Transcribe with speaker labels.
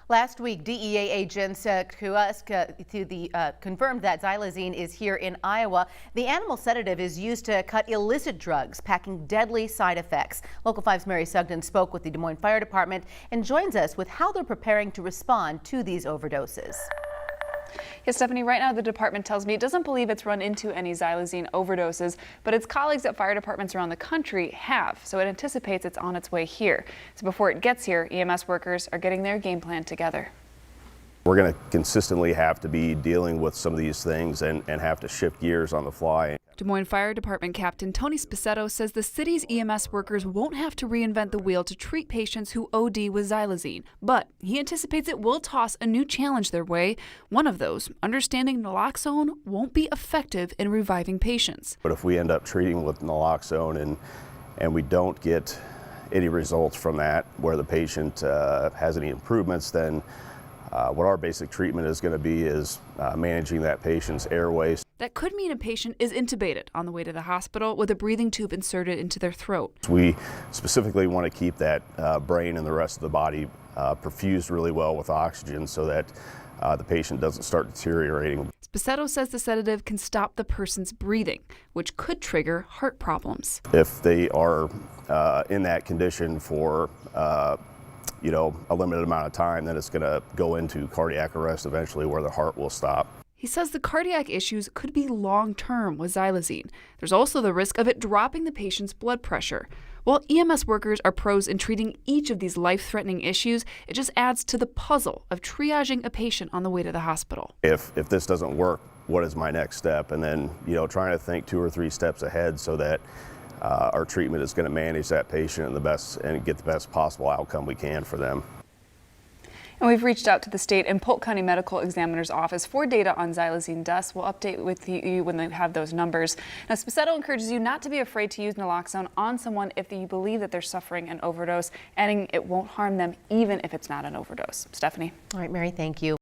Speaker 1: Last week, DEA agents confirmed that Xylazine is here in Iowa. The animal sedative is used to cut illicit drugs, packing deadly side effects. Local 5's Mary Sugden spoke with the Des Moines Fire Department and joins us with how they're preparing to respond to these overdoses.
Speaker 2: Yes, Stephanie, right now the department tells me it doesn't believe it's run into any xylazine overdoses, but its colleagues at fire departments around the country have, so it anticipates it's on its way here. So before it gets here, EMS workers are getting their game plan together.
Speaker 3: We're going to consistently have to be dealing with some of these things and have to shift gears on the fly.
Speaker 2: Des Moines Fire Department Captain Tony Spicetto says the city's EMS workers won't have to reinvent the wheel to treat patients who OD with xylazine, but he anticipates it will toss a new challenge their way. One of those, understanding naloxone won't be effective in reviving patients.
Speaker 3: But if we end up treating with naloxone and we don't get any results from that where the patient has any improvements, then what our basic treatment is going to be is managing that patient's airways.
Speaker 2: That could mean a patient is intubated on the way to the hospital with a breathing tube inserted into their throat.
Speaker 3: We specifically want to keep that brain and the rest of the body perfused really well with oxygen so that the patient doesn't start deteriorating.
Speaker 2: Spicetto says the sedative can stop the person's breathing, which could trigger heart problems.
Speaker 3: If they are in that condition for a limited amount of time, then it's going to go into cardiac arrest eventually where the heart will stop.
Speaker 2: He says the cardiac issues could be long-term with xylazine. There's also the risk of it dropping the patient's blood pressure. While EMS workers are pros in treating each of these life-threatening issues, it just adds to the puzzle of triaging a patient on the way to the hospital.
Speaker 3: If this doesn't work, what is my next step? And then, trying to think 2 or 3 steps ahead so that our treatment is going to manage that patient and get the best possible outcome we can for them.
Speaker 2: And we've reached out to the state and Polk County Medical Examiner's Office for data on xylazine deaths. We'll update with you when they have those numbers. Now, Spicetto encourages you not to be afraid to use naloxone on someone if you believe that they're suffering an overdose, adding it won't harm them even if it's not an overdose. Stephanie.
Speaker 1: All right, Mary, thank you.